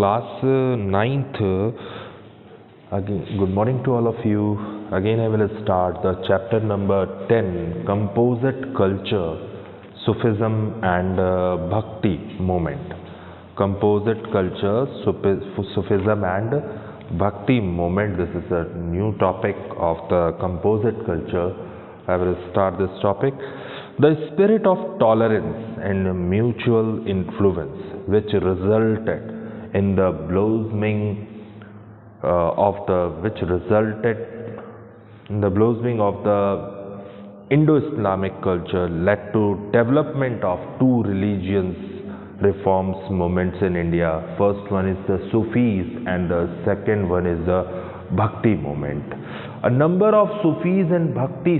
class 9th. Again, good morning to all of you. Again, I will start the chapter number 10, composite culture, Sufism and Bhakti movement. Composite culture, Sufism and Bhakti movement. This is a new topic of the composite culture. I will start this topic. The spirit of tolerance and mutual influence which resulted in the blossoming of the Indo-Islamic culture led to development of two religions reforms movements in India. First one is the Sufis and the second one is the Bhakti movement. A number of Sufis and Bhakti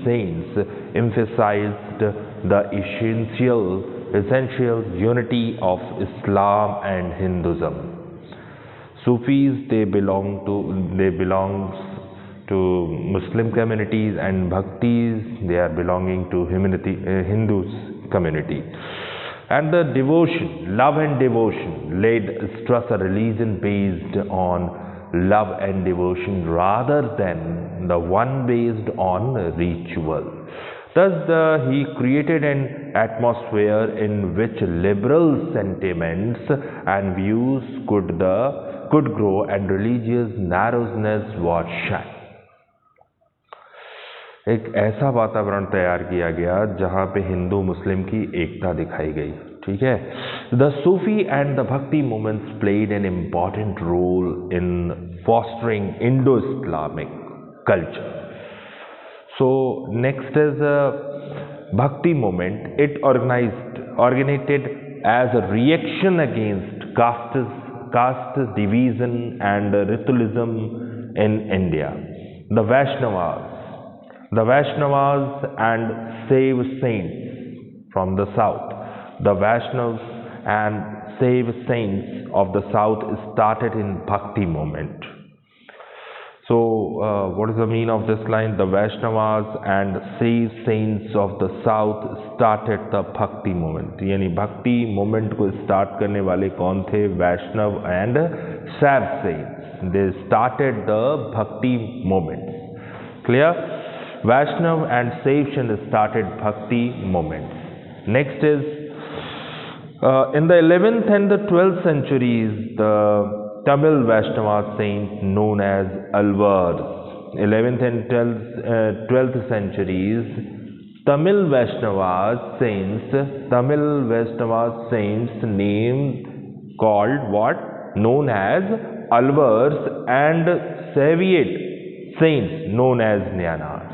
saints emphasized the essential unity of Islam and Hinduism. Sufis, they belong to Muslim communities, and Bhaktis, they are belonging to Hindus community. And the devotion, love and devotion, laid stress a religion based on love and devotion rather than the one based on ritual. Thus, he created an atmosphere in which liberal sentiments and views could grow and religious narrowness was shunned. एक ऐसा वातावरण तैयार किया गया जहाँ पे हिंदू मुस्लिम की एकता दिखाई गई. ठीक है. The Sufi and the Bhakti movements played an important role in fostering Indo-Islamic culture. So next is Bhakti movement. It originated as a reaction against caste division and ritualism in India. The Vaishnavas and Save Saints from the south. The Vaishnavas and Save Saints of the south started in Bhakti movement. So, what is the meaning of this line? The Vaishnavas and Save Saints of the south started the Bhakti movement. यानी Bhakti movement को start करने वाले कौन थे? Vaishnav and Save Saints. They started the Bhakti movement. Clear? Vaishnav and Save Saints started Bhakti movement. Next is in the 11th and the 12th centuries, the Tamil Vaishnava saints known as Alvars. 11th and 12th centuries, Tamil Vaishnava saints named called what? Known as Alvars, and Saviate saints known as Jnanas.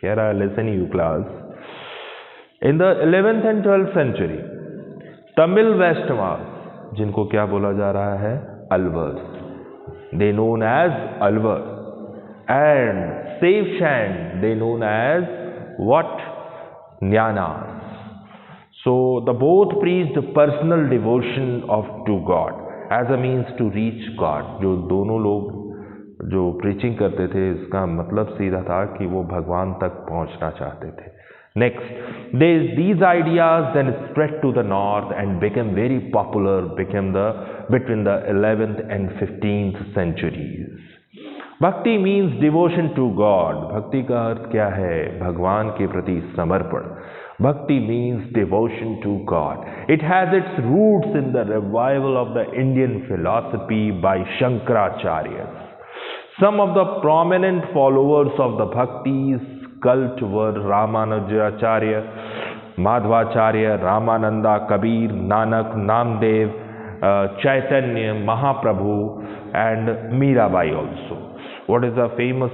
Here I listen you class. In the 11th and 12th century, Tamil Vaishnavas, जिनको क्या बोला जा रहा है? Alvars. They known as Alvars. And Save Saints, they known as what? Jnanas. So the both preached personal devotion to God as a means to reach God. जो दोनों लोग जो preaching करते थे, इसका मतलब सीधा था कि वो भगवान तक पहुंचना चाहते थे. Next, these ideas then spread to the north and became very popular between the 11th and 15th centuries. Bhakti means devotion to God. Bhakti का अर्थ क्या है? भगवान के प्रति समर्पण. Bhakti means devotion to God. It has its roots in the revival of the Indian philosophy by Shankaracharya. Some of the prominent followers of the Bhakti's cult were Ramanujacharya, Madhvacharya, Ramananda, Kabir, Nanak, Namdev, Chaitanya, Mahaprabhu, and Mirabai also. What is the famous,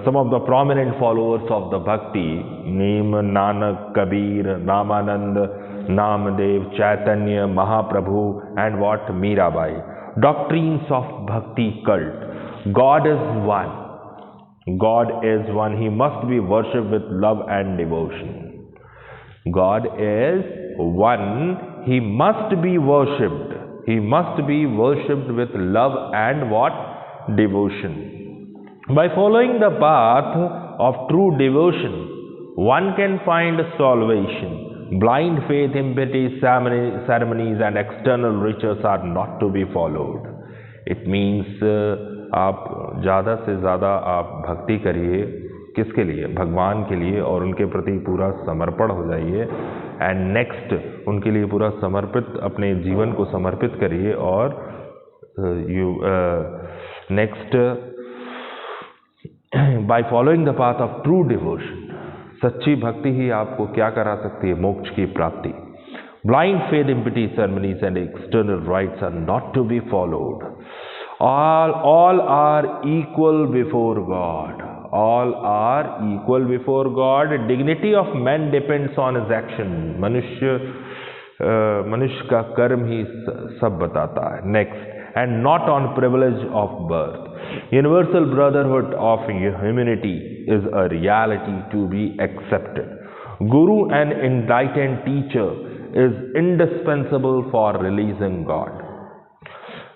some of the prominent followers of the Bhakti, name Nanak, Kabir, Ramananda, Namdev, Chaitanya, Mahaprabhu, and what? Mirabai. Doctrines of Bhakti cult. God is one. God is one. He must be worshipped with love and devotion. God is one. He must be worshipped. He must be worshipped with love and what? Devotion. By following the path of true devotion, one can find salvation. Blind faith, impiety, ceremonies and external rituals are not to be followed. It means आप ज़्यादा से ज़्यादा आप भक्ति करिए, किसके लिए? भगवान के लिए, और उनके प्रति पूरा समर्पण हो जाइए। एंड नेक्स्ट, उनके लिए पूरा समर्पित, अपने जीवन को समर्पित करिए। और next, by following the path of true devotion, सच्ची भक्ति ही आपको क्या करा सकती है? मोक्ष की प्राप्ति। Blind faith, empty, ceremonies and external rites are not to be followed. All are equal before God. All are equal before God. Dignity of man depends on his action. मनुष्य का कर्म ही सब बताता है। Next, and not on privilege of birth. Universal brotherhood of humanity is a reality to be accepted. Guru, an enlightened teacher, is indispensable for releasing God.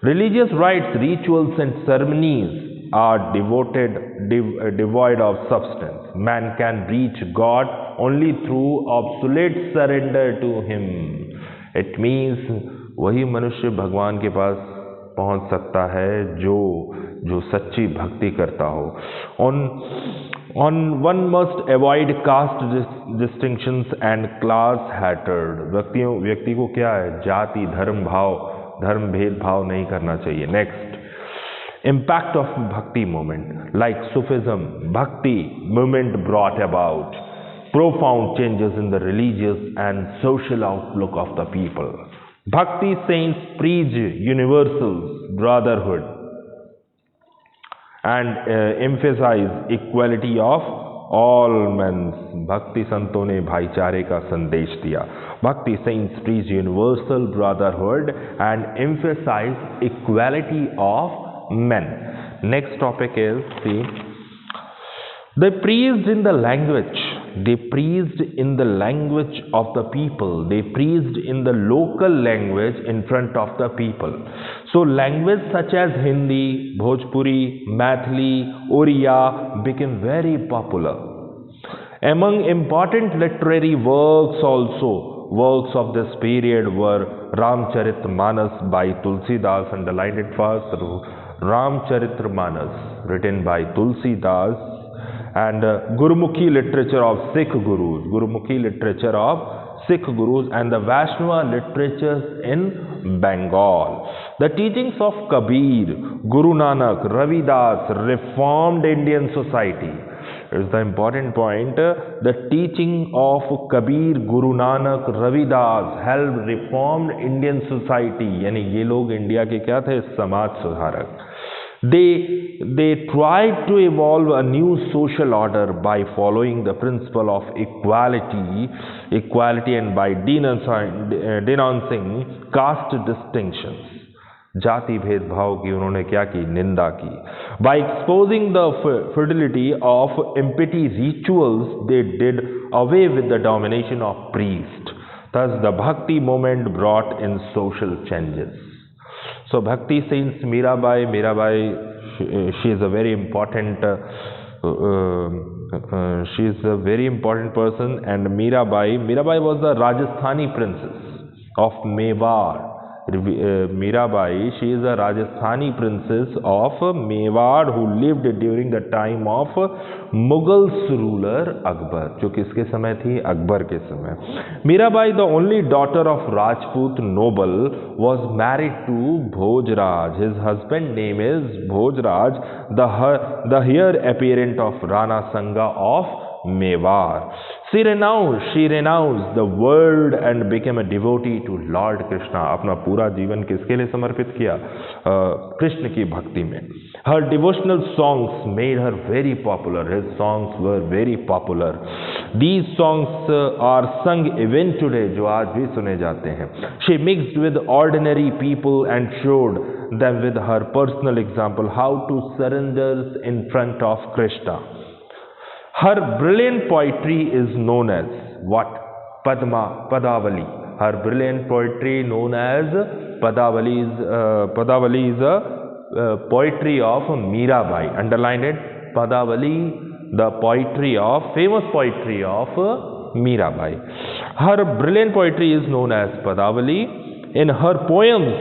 Religious rites, rituals and ceremonies are devoid of substance. Man can reach God only through absolute surrender to Him. It means वही मनुष्य भगवान के पास पहुंच सकता है जो सच्ची भक्ति करता हो। One must avoid caste distinctions and class hatred. व्यक्ति को क्या है? जाति, धर्म भेदभाव नहीं करना चाहिए। Next, impact of bhakti movement, like Sufism, bhakti movement brought about profound changes in the religious and social outlook of the people. Bhakti saints preach universal brotherhood and emphasize equality of all men. भक्ति संतों ने भाईचारे का संदेश दिया। Bhakti saints preach universal brotherhood and emphasize equality of men. Next topic is, see, they preached in the language. They preached in the language of the people. They preached in the local language in front of the people. So language such as Hindi, Bhojpuri, Maithili, Oriya became very popular. Among important literary works also, works of this period were Ramcharitmanas by Tulsidas, underlined it first, Ramcharitmanas written by Tulsidas, and Gurumukhi literature of Sikh Gurus, and the Vaishnava literatures in Bengal. The teachings of Kabir, Guru Nanak, Ravidas reformed Indian society. Is the important point. The teaching of Kabir, Guru Nanak, Ravidas helped reformed Indian society. यानी ये लोग India के क्या थे? समाज सुधारक। They tried to evolve a new social order by following the principle of equality and by denouncing caste distinctions. जाति भेदभाव की उन्होंने क्या की? निंदा की। By exposing the futility of empty rituals, they did away with the domination of priests. Thus, the Bhakti movement brought in social changes. So, Bhakti saints Mirabai, she is a very important person, and Mirabai was the Rajasthani princess of Mewar. Mirabai, she is a Rajasthani princess of Mewar who lived during the time of Mughals ruler Akbar, जो किसके समय थी? अकबर के समय। Mirabai, the only daughter of Rajput noble, was married to Bhojraj. His husband name is Bhojraj, the heir apparent of Rana Sanga of Mewar. She renounced the world and became a devotee to Lord Krishna. अपना पूरा जीवन किसके लिए समर्पित किया? कृष्ण की भक्ति में। Her devotional songs made her very popular. His songs were very popular. These songs are sung even today, जो आज भी सुने जाते हैं। She mixed with ordinary people and showed them with her personal example how to surrender in front of Krishna. Her brilliant poetry is known as what? Padavali. Her brilliant poetry known as Padavali is a poetry of Mirabai. Underline it. Padavali the famous poetry of Mirabai. Her brilliant poetry is known as Padavali. In her poems,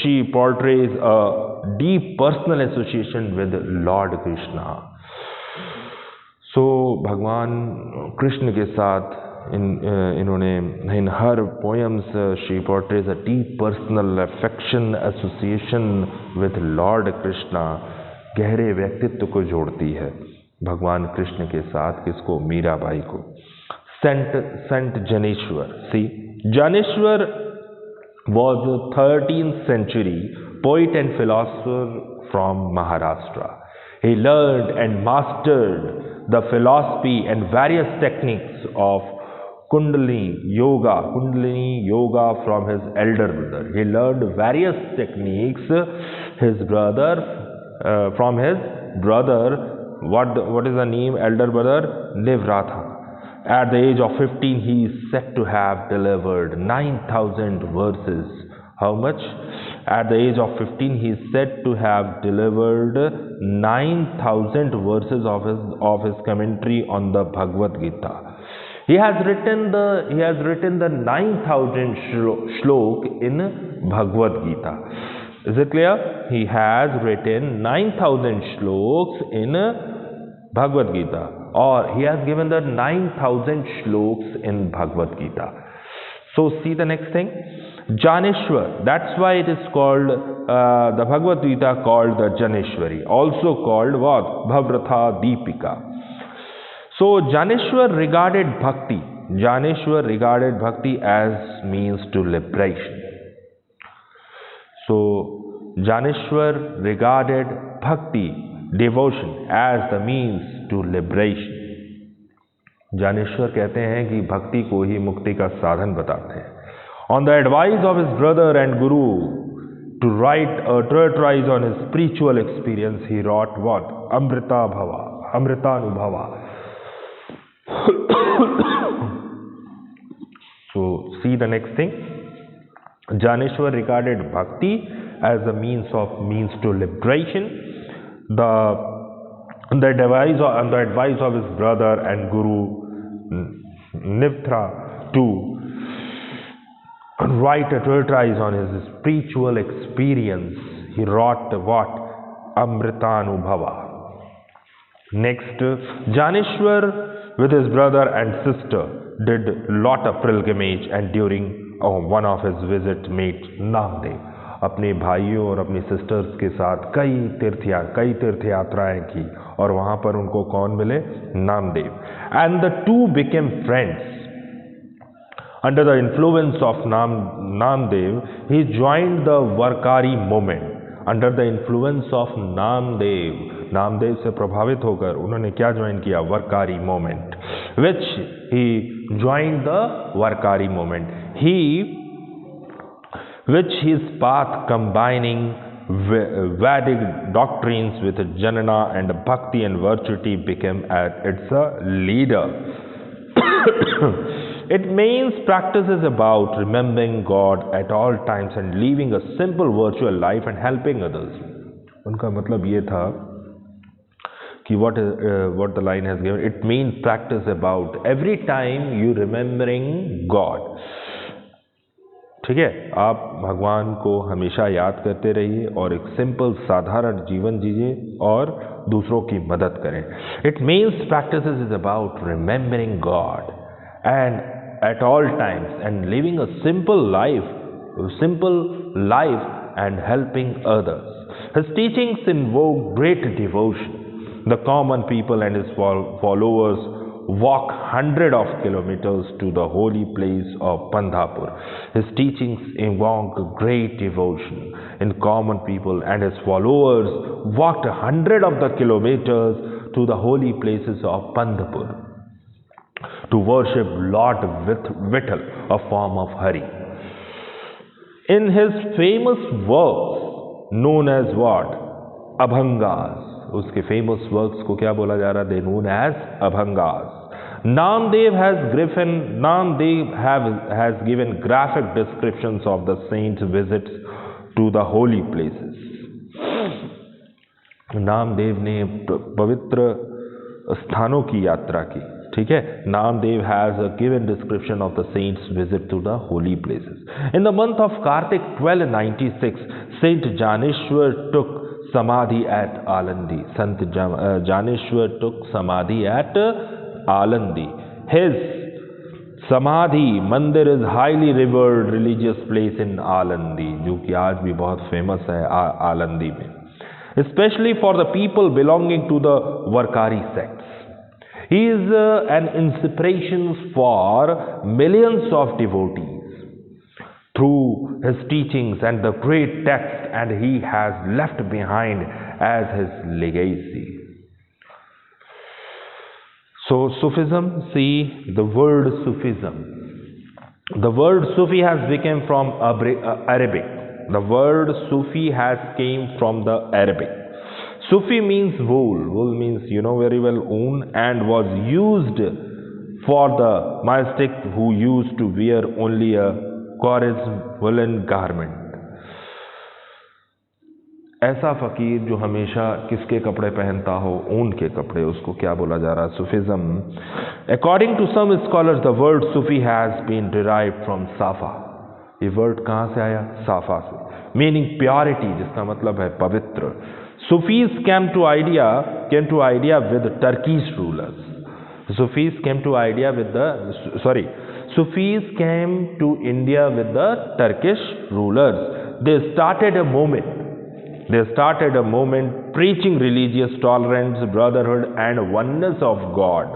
she portrays a deep personal association with Lord Krishna. So भगवान कृष्ण के साथ इन्होंने in her poems she portrays a deep personal affection association with Lord Krishna. गहरे व्यक्तित्व को जोड़ती है भगवान कृष्ण के साथ, किसको? मीराबाई को. Saint Janeshwar. See, Janeshwar was a 13th century poet and philosopher from Maharashtra. He learned and mastered the philosophy and various techniques of Kundalini yoga from his elder brother. He learned various techniques from his brother. What is the name? Elder brother Nivratha. At the age of 15, he is said to have delivered 9,000 verses. How much? At the age of 15, he is said to have delivered 9,000 verses of his commentary on the Bhagavad Gita. He has written the 9,000 shlok in Bhagavad Gita. Is it clear? He has written 9,000 shloks in Bhagavad Gita, or he has given the 9,000 shloks in Bhagavad Gita. So see the next thing, Janeshwar. That's why it is called the Bhagavad Gita called the Janeshwari, also called what? Bhavratha Deepika. So Janeshwar regarded bhakti as means to liberation. So Janeshwar regarded bhakti, devotion, as the means to liberation. Janeshwar कहते हैं कि भक्ति को ही मुक्ति का साधन बताते हैं. On the advice of his brother and guru to write a treatise on his spiritual experience, he wrote what? Amritanubhava. So see the next thing. Janeshwar regarded bhakti as a means to liberation. On the advice of his brother and guru Nivtra to write a treatise on his spiritual experience, he wrote what? Amritanubhava. Next, Janeshwar with his brother and sister did lot of pilgrimage, and during one of his visits met Namdev. अपने भाइयों और अपनी sisters के साथ कई तीर्थ यात्राएं की, और वहां पर उनको कौन मिले? Namdev. And the two became friends. Under the influence of Namdev, he joined the Varkari movement. Under the influence of Namdev से प्रभावित होकर उन्होंने क्या ज्वाइन किया? Varkari movement. Which he joined the Varkari movement. Which his path combining Vedic doctrines with Janana and Bhakti and virtue became its leader. It means practice is about remembering God at all times and living a simple virtual life and helping others. उनका मतलब ये था कि what the line has given. It means practice about every time you remembering God. ठीक है, आप भगवान को हमेशा याद करते रहिए और एक सिंपल साधारण जीवन जीजिए और दूसरों की मदद करें. It means practices is about remembering God and at all times and living a simple life and helping others. His teachings invoke great devotion. The common people and his followers walk hundreds of kilometers to the holy place of Pandhapur. His teachings invoke great devotion. And common people and his followers walked hundreds of the kilometers to the holy places of Pandhapur to worship Lord Vittal, a form of Hari. In his famous works known as what? Abhangas. उसके famous works को क्या बोला जा रहा है? They known as Abhangas. Namdev has given graphic descriptions of the saints' visits to the holy places. Namdev ने पवित्र स्थानों की यात्रा की, ठीक है. Namdev has a given description of the saints' visit to the holy places. In the month of Kartik 1296, Saint Janeshwar took samadhi at Alandi. Sant Janeshwar took samadhi at Alandi. His samadhi mandir is highly revered religious place in Alandi, जो कि आज भी बहुत famous है आलंदी में, especially for the people belonging to the Varkari sects. He is an inspiration for millions of devotees through his teachings and the great text, and he has left behind as his legacy. So Sufism, see the word Sufism. The word Sufi has become from Arabic. The word Sufi has came from the Arabic. Sufi means wool. Wool means, you know very well, wool, and was used for the monastic who used to wear only a coarse woolen garment. ऐसा फकीर जो हमेशा किसके कपड़े पहनता हो, ऊन के कपड़े, उसको क्या बोला जा रहा है? Sufism. According to some scholars the word Sufi has been derived from साफा. ये वर्ड कहाँ से आया? साफा से, मीनिंग प्योरिटी, जिसका मतलब है पवित्र. Sufis came to idea with the Turkish rulers. Sufis came to India with the Turkish rulers. They started a movement preaching religious tolerance, brotherhood, and oneness of God.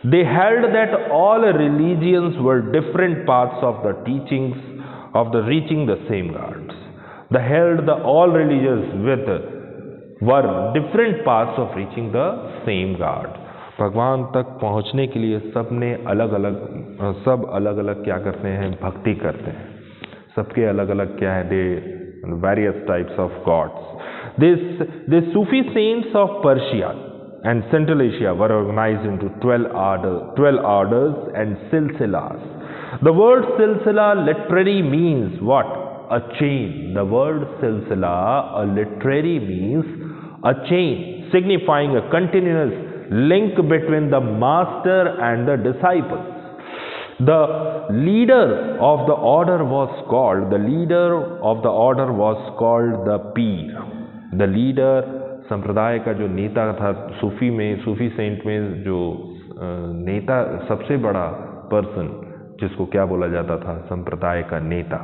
They held that all religions were different paths of the teachings of the reaching the same gods. They held all religions were different paths of reaching the same God. भगवान तक पहुंचने के लिए सब अलग अलग क्या करते हैं? भक्ति करते हैं. सबके अलग अलग क्या है? दे various types of gods. The Sufi saints of Persia and Central Asia were organized into 12 orders and silsilas. The word silsila literally means what? A chain. The word silsila literally means a chain, signifying a continuous link between the master and the disciples. The leader of the order was called the Peer. The leader, संप्रदाय का जो नेता था, Sufi saint में जो नेता, सबसे बड़ा पर्सन जिसको क्या बोला जाता था? संप्रदाय का नेता,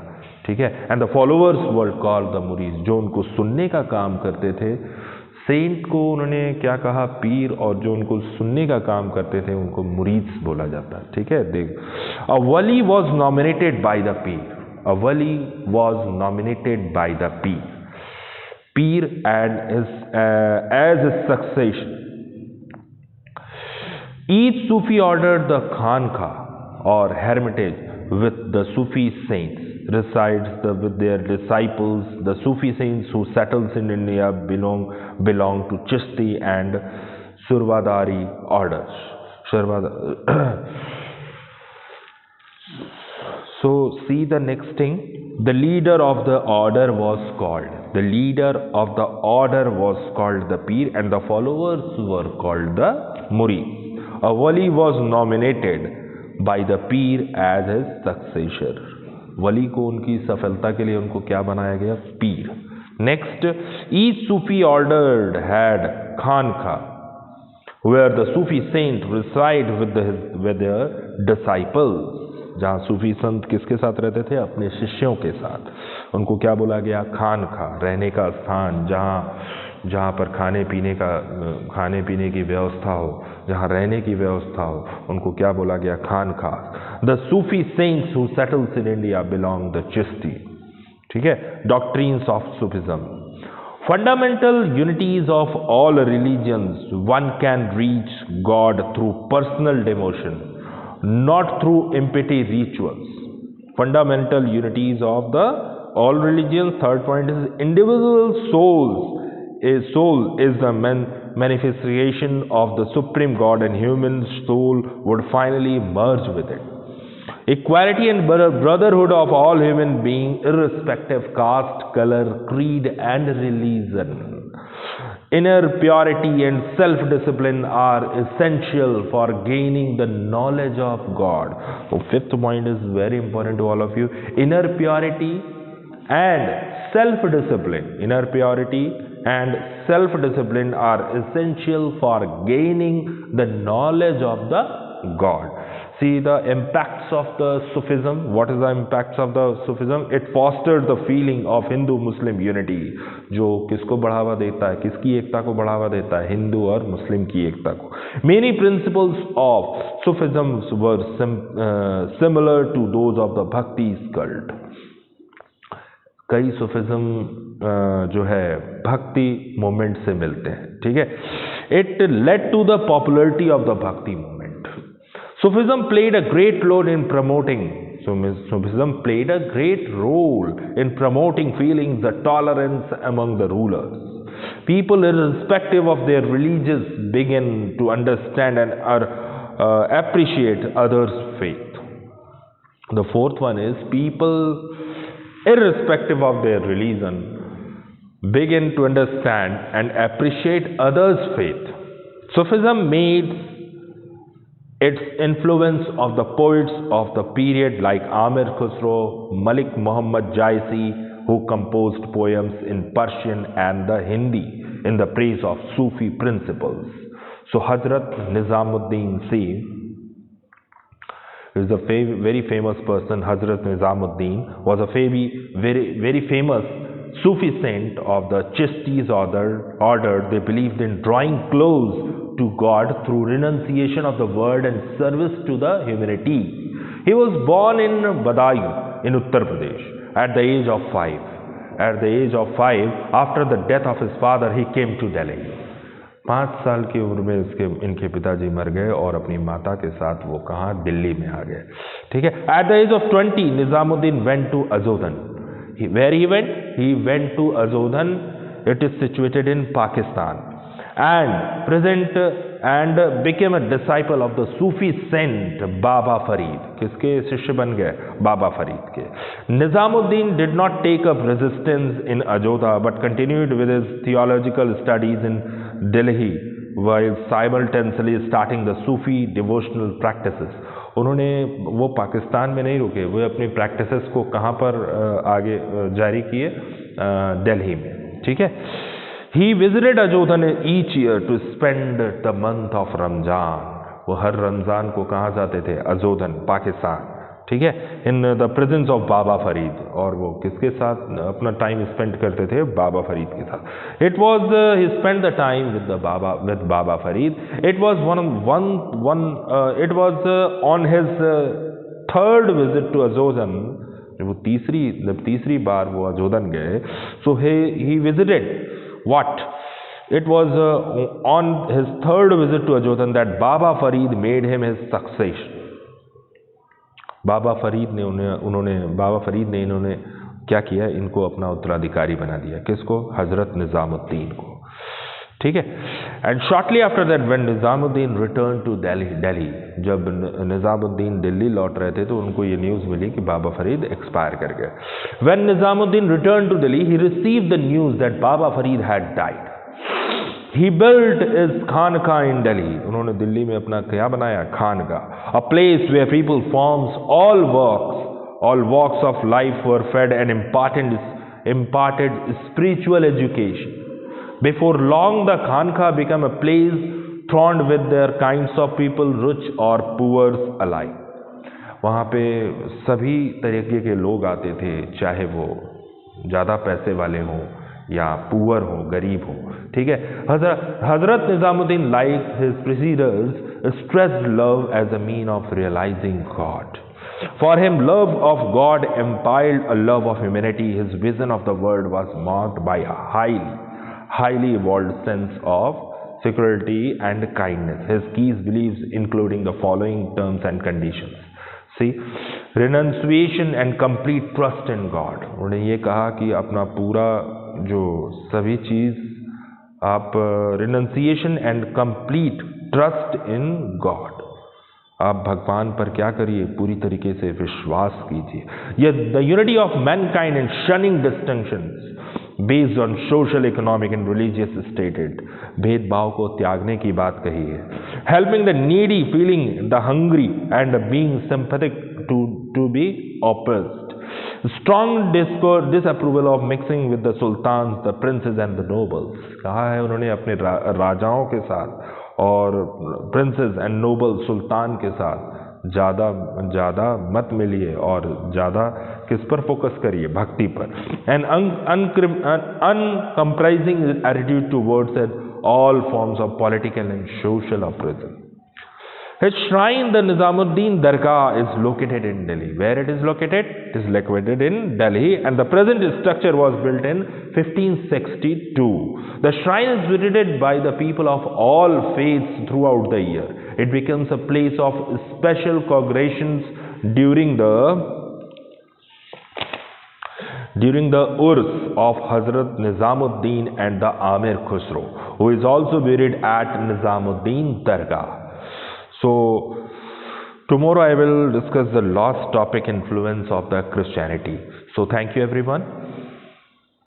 ठीक है. And the followers were called the मुरीद. जो उनको सुनने का काम करते थे, सेंट को उन्होंने क्या कहा? पीर. और जो उनको सुनने का काम करते थे उनको मुरीद बोला जाता है, ठीक है. देख, अ वली was nominated by the Pir. A Wali was nominated by the Pir. Peer and as his succession. Each Sufi ordered the Khanqa or hermitage with the Sufi saints resides with their disciples. The Sufi saints who settles in India belong to Chishti and Survadari orders. So see the next thing. The leader of the order was called the Peer, and the followers were called the Murid. A wali was nominated by the Peer as his successor. वली को उनकी सफलता के लिए उनको क्या बनाया गया? पीर. Next, each Sufi ordered had Khanqa, where the Sufi saint reside with their disciples. जहाँ सूफी संत किसके साथ रहते थे? अपने शिष्यों के साथ. उनको क्या बोला गया? खानखा, रहने का स्थान, जहाँ पर खाने पीने की व्यवस्था हो, जहाँ रहने की व्यवस्था हो, उनको क्या बोला गया? खानखा. The Sufi saints who settles in India belong the Chishti, ठीक है. Doctrines of Sufism. Fundamental unities of all religions. One can reach God through personal devotion, not through empty rituals. Fundamental unities of all religions. Third point is individual soul is the manifestation of the supreme God, and human soul would finally merge with it. Equality and brotherhood of all human beings, irrespective caste, color, creed, and religion. Inner purity and self-discipline are essential for gaining the knowledge of God. So fifth point is very important to all of you. Inner purity and self-discipline. Inner purity and self-discipline are essential for gaining the knowledge of the God. See the impacts of the Sufism. What is the impacts of the Sufism? It fostered the feeling of Hindu-Muslim unity. जो किसको बढ़ावा देता है, किसकी एकता को बढ़ावा देता है? हिंदू और मुस्लिम की एकता को. Many principles of Sufism were similar to those of the Bhakti cult. कई सूफिज्म जो है भक्ति मूवमेंट से मिलते हैं. ठीक है. It led to the popularity of the Bhakti movement. Sufism played a great role in promoting. Sufism played a great role in promoting feelings of tolerance among the rulers. People, irrespective of their religions, begin to understand and appreciate others' faith. The fourth one is people, irrespective of their religion, begin to understand and appreciate others' faith. Sufism made its influence of the poets of the period like Amir Khusro, Malik Muhammad Jaisi, who composed poems in Persian and the Hindi in the praise of Sufi principles. So Hazrat Nizamuddin Singh is a very famous person. Hazrat Nizamuddin was a very famous Sufi saint of the Chishti's order. They believed in drawing close to God through renunciation of the world and service to the humanity. He was born in Badaयूं in Uttar Pradesh at the age of 5. At the age of 5, after the death of his father, he came to Delhi. 5 साल की उम्र में इनके पिताजी मर गए और अपनी माता के साथ वो कहाँ, दिल्ली में आ गए. ठीक है. At the age of 20, Nizamuddin went to Azodhan. Where he went? He went to Azodhan. It is situated in Pakistan. And became a disciple of the Sufi saint Baba Farid. किसके शिष्य बन गए? बाबा फरीद के. Nizamuddin did not take up resistance in Ajodha but continued with his theological studies in Delhi while simultaneously starting the Sufi devotional practices. उन्होंने वो पाकिस्तान में नहीं रुके, वो अपनी प्रैक्टिसेस को कहाँ पर आगे जारी किए? दिल्ली में. ठीक है. He visited Ajodhan each year to spend the month of Ramzan. वो हर रमज़ान को कहाँ जाते थे? अजोधन, पाकिस्तान. ठीक है. इन द प्रेजेंस ऑफ बाबा फरीद. और वो किसके साथ अपना टाइम स्पेंड करते थे? बाबा फरीद के साथ. It was he spent the time with Baba Farid. It was it was on his third visit to Ajodhan. वो तीसरी बार वो अजोधन गए. So he visited. What? It was on his third visit to Ajodhan that Baba Farid made him his successor. बाबा फरीद ने इन्होंने क्या किया? इनको अपना उत्तराधिकारी बना दिया. किसको? हजरत निजामुद्दीन को. ठीक है. And shortly after that when Nizamuddin return to Delhi, जब निजामुद्दीन दिल्ली लौट रहे थे तो उनको ये न्यूज़ मिली कि बाबा फरीद एक्सपायर कर गए. When Nizamuddin return to Delhi, he received the news that Baba Farid had died. He built his खानका इन दिल्ली. उन्होंने दिल्ली में अपना क्या बनाया? खानका. A place where people forms all walks of life were fed and imparted spiritual education. Before long, the Khanka became a place thronged with their kinds of people, rich or poor alike. वहाँ पे सभी तरीके के लोग आते थे, चाहे वो ज़्यादा पैसे वाले हों या पुअर हो, गरीब हो. ठीक है. Hazrat Nizamuddin, like his predecessors, stressed love as a mean of realizing God. For him, love of God impelled a love of humanity. His vision of the world was marked by a highly evolved sense of security and kindness. His key beliefs including the following terms and conditions. See, renunciation and complete trust in God. उन्होंने ये कहा कि अपना पूरा जो सभी चीज़ आप renunciation and complete trust in God. आप भगवान पर क्या करिए? पूरी तरीके से विश्वास कीजिए. The unity of mankind and shunning distinctions based on social, economic and religious status. भेदभाव को त्यागने की बात कही है. Helping the needy, feeling the hungry and being sympathetic to be oppressed. Strong disapproval of mixing with the sultans, the princes and the nobles. कहा है उन्होंने अपने राजाओं के साथ और प्रिंसेस एंड नोबल सुल्तान के साथ ज़्यादा मत मिलिए और ज़्यादा किस पर फोकस करिए, भक्ति पर. And uncompromising attitude towards all forms of political and social oppression. His shrine, the Nizamuddin Dargah, is located in Delhi. Where it is located? It is located in Delhi, and the present structure was built in 1562. The shrine is visited by the people of all faiths throughout the year. It becomes a place of special congregations during the Urs of Hazrat Nizamuddin and the Amir Khusro, who is also buried at Nizamuddin Dargah. So, tomorrow I will discuss the last topic, influence of the Christianity. So, thank you everyone.